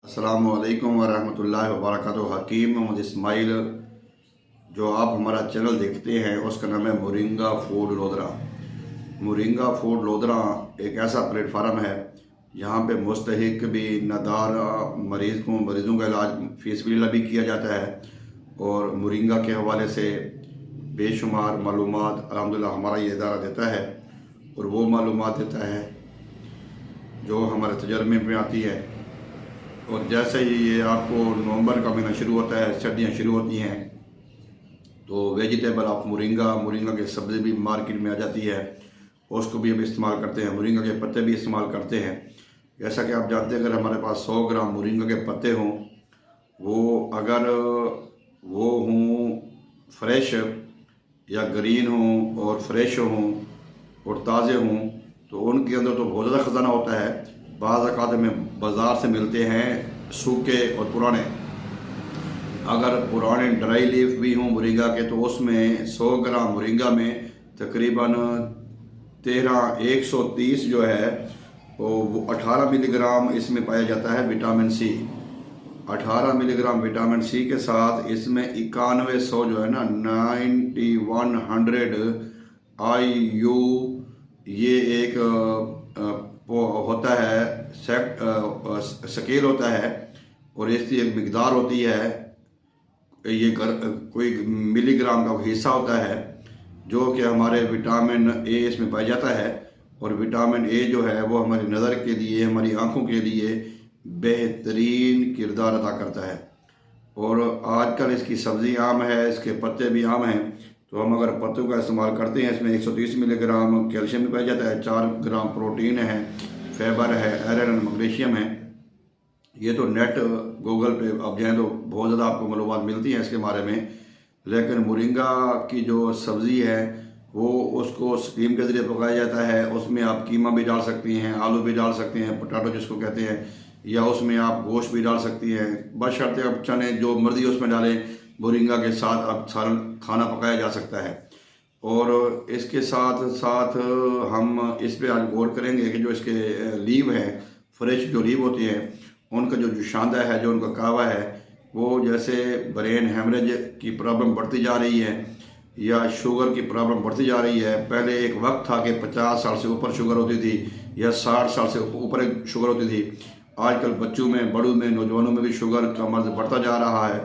अस्सलामुअलैकुम वरहमतुल्लाहि वबरकातुहू। हकीम मोहम्मद इस्माइल, जो आप हमारा चैनल देखते हैं उसका नाम है moringa food Lodhra. Moringa food Lodhra एक ऐसा प्लेटफार्म है यहाँ पे मुस्तहिक भी नदार मरीज़ों का इलाज फीसबिल्ला भी किया जाता है और मोरिंगा के हवाले से बेशुमार मालूमात अल्हम्दुलिल्लाह हमारा ये इदारा देता है और वो मालूमात देता है जो हमारे तजर्बे में आती है। और जैसे ही ये आपको नवंबर का महीना शुरू होता है, सर्दियाँ शुरू होती हैं, तो वेजिटेबल आप मोरिंगा के सब्ज़ी भी मार्केट में आ जाती है, उसको भी हम इस्तेमाल करते हैं। मोरिंगा के पत्ते भी इस्तेमाल करते हैं। जैसा कि आप जानते हैं, अगर हमारे पास 100 ग्राम मोरिंगा के पत्ते हों, अगर वो हों फ्रेश या ग्रीन हों और फ्रेश हों और ताज़े हों, तो उनके अंदर तो बहुत ज़्यादा ख़जाना होता है। बाज़ औक़ात में बाज़ार से मिलते हैं सूखे और पुराने। अगर पुराने ड्राई लीफ भी हों मोरिंगा के, तो उसमें 100 ग्राम मोरिंगा में तकरीबन 130 जो है वो 18 मिलीग्राम इसमें पाया जाता है vitamin C. 18 milligram vitamin C के साथ इसमें 9100 जो है ना 9100 IU ये एक होता है स्केल होता है और इसकी एक मिकदार होती है। ये कोई मिलीग्राम का हिस्सा होता है जो कि हमारे विटामिन ए इसमें पाया जाता है। और विटामिन ए जो है वो हमारी नज़र के लिए, हमारी आँखों के लिए बेहतरीन किरदार अदा करता है। और आजकल इसकी सब्ज़ी आम है, इसके पत्ते भी आम हैं, तो हम अगर पत्तों का इस्तेमाल करते हैं, इसमें 130 मिलीग्राम कैल्शियम भी पाया जाता है, 4 ग्राम प्रोटीन है, फाइबर है, आयरन और मैग्नीशियम है। ये तो नेट गूगल पे आप जाएँ तो बहुत ज़्यादा आपको मालूमात मिलती हैं इसके बारे में। लेकिन मोरिंगा की जो सब्ज़ी है वो उसको स्टीम के ज़रिए पकाया जाता है। उसमें आप कीमा भी डाल सकती हैं, आलू भी डाल सकते हैं, पोटैटो जिसको कहते हैं, या उसमें आप गोश्त भी डाल सकती हैं। बशर्ते आप चने जो मर्ज़ी उसमें डालें, मोरिंगा के साथ आप सारा खाना पकाया जा सकता है। और इसके साथ साथ हम इस पर आज गौर करेंगे कि जो इसके लीव हैं, फ्रेश जो लीव होती हैं, उनका जो जुशांदा है, जो उनका कहवा है, वो जैसे ब्रेन हेमरेज की प्रॉब्लम बढ़ती जा रही है या शुगर की प्रॉब्लम बढ़ती जा रही है। पहले एक वक्त था कि 50 साल से ऊपर शुगर होती थी या 60 साल से ऊपर शुगर होती थी। आजकल बच्चों में, बड़ों में, नौजवानों में भी शुगर का मर्ज बढ़ता जा रहा है।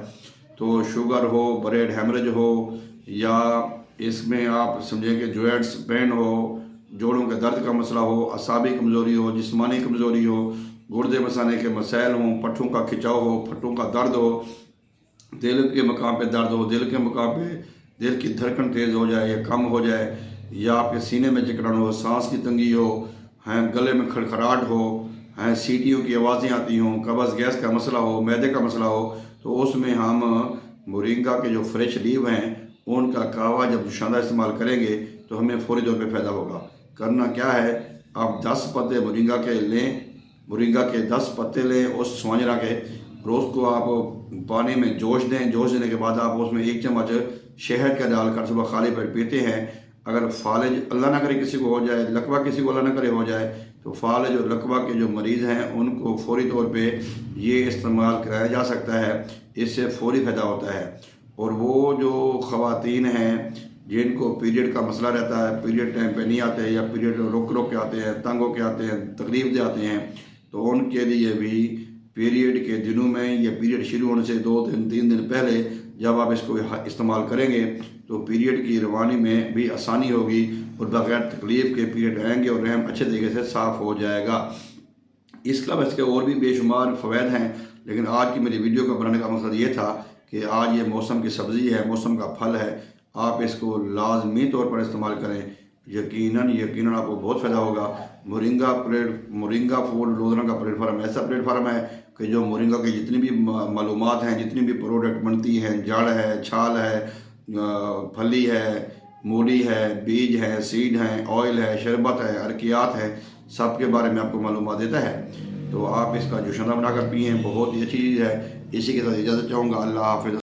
तो शुगर हो, ब्रेन हेमरेज हो, या इसमें आप समझें कि जॉइंट्स पेन हो, जोड़ों के दर्द का मसला हो, असाबी कमज़ोरी हो, जिस्मानी कमज़ोरी हो, गुर्दे मसाने के मसाइल हों, पट्ठों का खिंचाव हो, पट्ठों का दर्द हो, दिल के मकाम पे दर्द हो, दिल के मकाम पे दिल की धड़कन तेज़ हो जाए या कम हो जाए, या आपके सीने में जकड़न हो, सांस की तंगी हो, हैं गले में खड़खड़ाहट हो, हैं सीटियों की आवाज़ें आती हों, कब्ज़ गैस का मसला हो, मैदे का मसला हो, तो उसमें हम मोरिंगा के जो फ्रेश लीव हैं उनका कहवा जब जुशांदा इस्तेमाल करेंगे तो हमें फौरी तौर पे फ़ायदा होगा। करना क्या है, आप 10 पत्ते मोरिंगा के लें, मोरिंगा के 10 पत्ते लें उस स्वांजरा के, रोज़ को आप पानी में जोश दें। जोश देने के बाद आप उसमें 1 चम्मच शहद का डालकर सुबह खाली पेट पीते हैं। अगर फालिज अल्लाह ना करे किसी को हो जाए, लकवा किसी को अल्लाह ना करे हो जाए, तो फालिज और लकवा के जो मरीज़ हैं उनको फौरी तौर पे ये इस्तेमाल कराया जा सकता है। इससे फौरी फ़ायदा होता है। और वो जो ख़वातीन हैं जिनको पीरियड का मसला रहता है, पीरियड टाइम पे नहीं आते या पीरियड रुक के आते हैं, तंग होके आते हैं, तकलीफ दे आते हैं, तो उनके लिए भी पीरियड के दिनों में या पीरियड शुरू होने से 2-3 दिन पहले जब आप इसको इस्तेमाल करेंगे तो पीरियड की रवानी में भी आसानी होगी और बग़ैर तकलीफ़ के पीरियड आएंगे और रहम अच्छे तरीके से साफ़ हो जाएगा। इसके अलावा इसके और भी बेशुमार फ़वाइद हैं, लेकिन आज की मेरी वीडियो का बनाने का मकसद ये था कि आज ये मौसम की सब्ज़ी है, मौसम का फल है, आप इसको लाजमी तौर पर इस्तेमाल करें। यकीनन आपको बहुत फ़ायदा होगा। मोरिंगा फूड लोधरा का प्लेटफार्म ऐसा प्लेटफार्म है कि जो मोरिंगा की जितनी भी मालूमात हैं, जितनी भी प्रोडक्ट बनती हैं, जड़ है, छाल है, फली है, मूली है, बीज है, सीड हैं, ऑयल है, शरबत है, अर्कियात है, सब के बारे में आपको मालूमात देता है। तो आप इसका जुशांदा बनाकर पिएँ, बहुत ही अच्छी चीज़ है। इसी के साथ इजाज़त चाहूँगा। अल्लाह हाफ़िज़।